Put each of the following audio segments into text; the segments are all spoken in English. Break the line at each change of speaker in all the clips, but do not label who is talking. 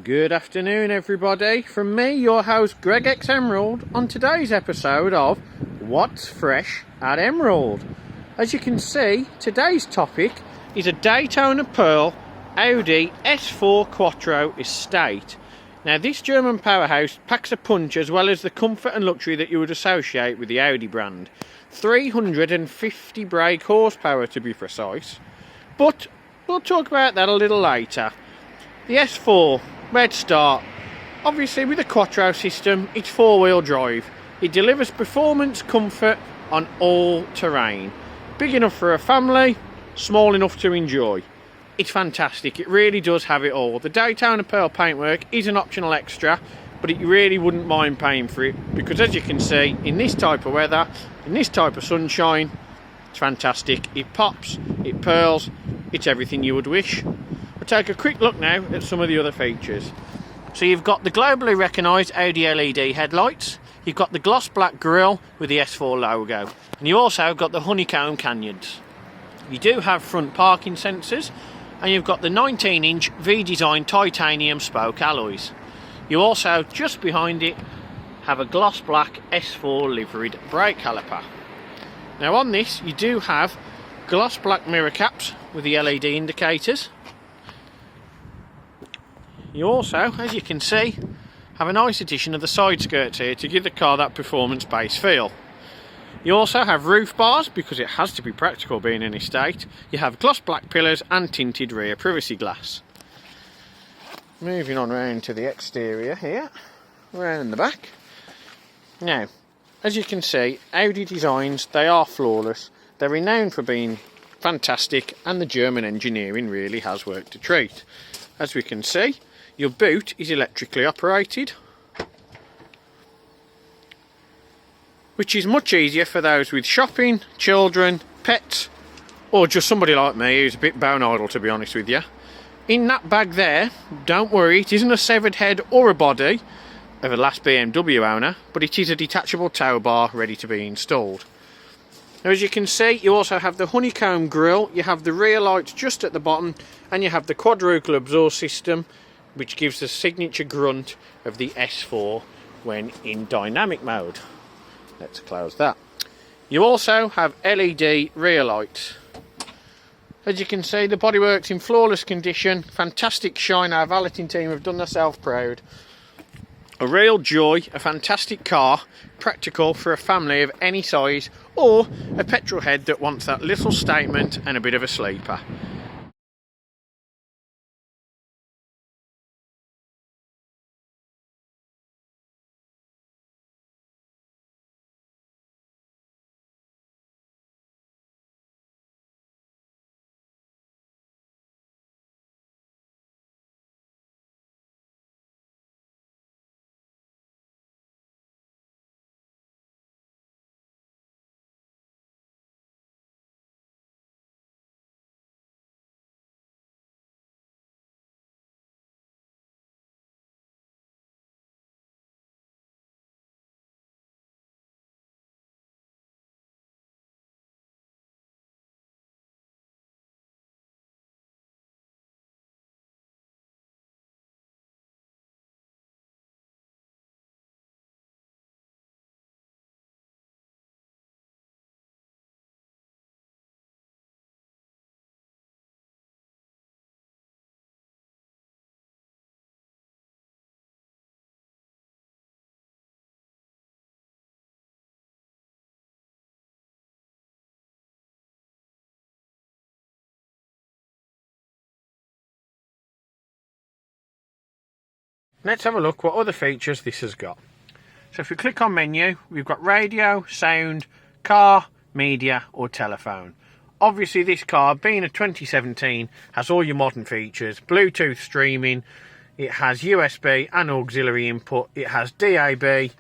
Good afternoon everybody, from me, your host Greg X Emerald, on today's episode of What's Fresh at Emerald. As you can see, today's topic is a Daytona Pearl Audi S4 Quattro estate. Now this German powerhouse packs a punch as well as the comfort and luxury that you would associate with the Audi brand. 350 brake horsepower to be precise, but we'll talk about that a little later. The S4, where to start? Obviously with the Quattro system, it's four-wheel drive. It delivers performance, comfort on all terrain. Big enough for a family, small enough to enjoy. It's fantastic, it really does have it all. The Daytona Pearl paintwork is an optional extra, but you really wouldn't mind paying for it, because as you can see, in this type of weather, in this type of sunshine, it's fantastic. It pops, it pearls, it's everything you would wish. We'll take a quick look now at some of the other features. So you've got the globally recognised Audi LED headlights, you've got the gloss black grille with the S4 logo, and you also got the honeycomb canyons. You do have front parking sensors, and you've got the 19-inch V-Design titanium spoke alloys. You also, just behind it, have a gloss black S4 liveried brake caliper. Now on this, you do have gloss black mirror caps with the LED indicators. You also, as you can see, have a nice addition of the side skirts here to give the car that performance-based feel. You also have roof bars, because it has to be practical being an estate. You have gloss black pillars and tinted rear privacy glass. Moving on round to the exterior here, around the back. Now, as you can see, Audi designs, they are flawless. They're renowned for being fantastic, and the German engineering really has worked a treat. As we can see, your boot is electrically operated, which is much easier for those with shopping, children, pets, or just somebody like me who's a bit bone idle, to be honest with you. In that bag there, don't worry, it isn't a severed head or a body of a last BMW owner, but it is a detachable tow bar ready to be installed. Now, as you can see, you also have the honeycomb grille, you have the rear lights just at the bottom, and you have the quadruple exhaust system, which gives the signature grunt of the S4 when in dynamic mode. Let's close that. You also have LED rear lights. As you can see, the bodywork's in flawless condition, fantastic shine. Our valeting team have done themselves proud. A real joy, a fantastic car, practical for a family of any size, or a petrol head that wants that little statement and a bit of a sleeper. Let's have a look what other features this has got. So if we click on menu, we've got radio, sound, car, media or telephone. Obviously this car, being a 2017, has all your modern features. Bluetooth streaming, it has USB and auxiliary input, it has DAB,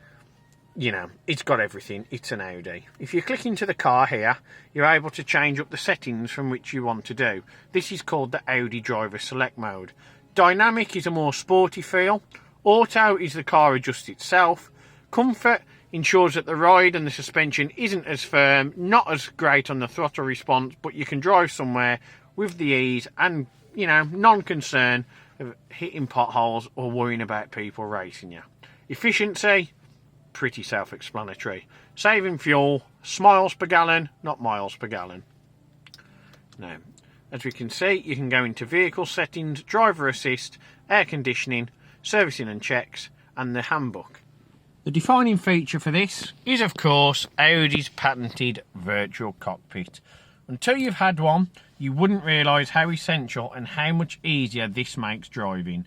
you know, it's got everything. It's an Audi. If you click into the car here, you're able to change up the settings from which you want to do. This is called the Audi Driver Select mode. Dynamic is a more sporty feel. Auto is the car adjusts itself. Comfort ensures that the ride and the suspension isn't as firm, not as great on the throttle response, but you can drive somewhere with the ease and, you know, non-concern of hitting potholes or worrying about people racing you. Efficiency, pretty self-explanatory. Saving fuel, miles per gallon, not miles per gallon. Now, as we can see, you can go into vehicle settings, driver assist, air conditioning, servicing and checks, and the handbook. The defining feature for this is, of course, Audi's patented virtual cockpit. Until you've had one, you wouldn't realise how essential and how much easier this makes driving.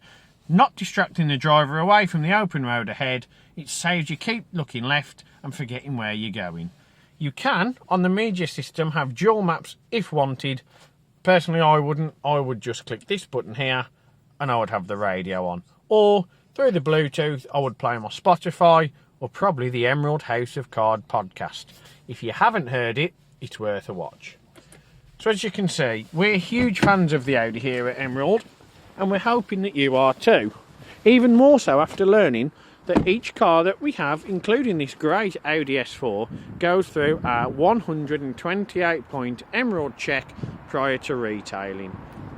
Not distracting the driver away from the open road ahead, it saves you keep looking left and forgetting where you're going. You can, on the media system, have dual maps if wanted. Personally, I wouldn't. I would just click this button here and I would have the radio on. Or through the Bluetooth, I would play my Spotify or probably the Emerald House of Card podcast. If you haven't heard it, it's worth a watch. So as you can see, we're huge fans of the Audi here at Emerald, and we're hoping that you are too. Even more so after learning that each car that we have, including this great Audi S4, goes through our 128-point Emerald check prior to retailing.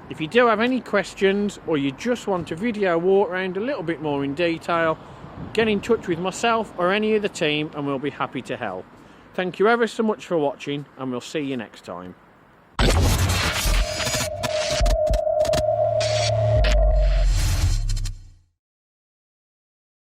If you do have any questions, or you just want a video walk around a little bit more in detail, get in touch with myself or any of the team and we'll be happy to help. Thank you ever so much for watching, and we'll see you next time.